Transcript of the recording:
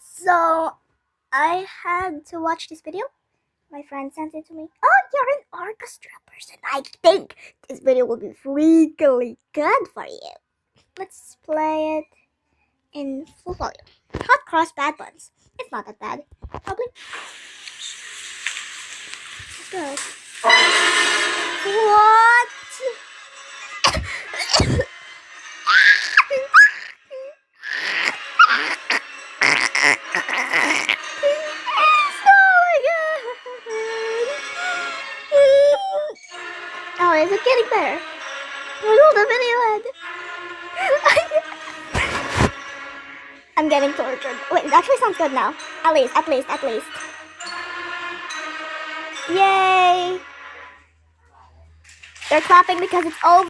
So I had to watch this video. My friend sent it to me. Oh, you're an orchestra person. I think this video will be freakily good for you. Let's play it in full volume. Hot cross bad buns. It's not that bad. Probably. Let's go. What? Oh, is it getting better? Where's all the video end? I'm getting tortured. Wait, it actually sounds good now. At least. Yay! They're clapping because it's over.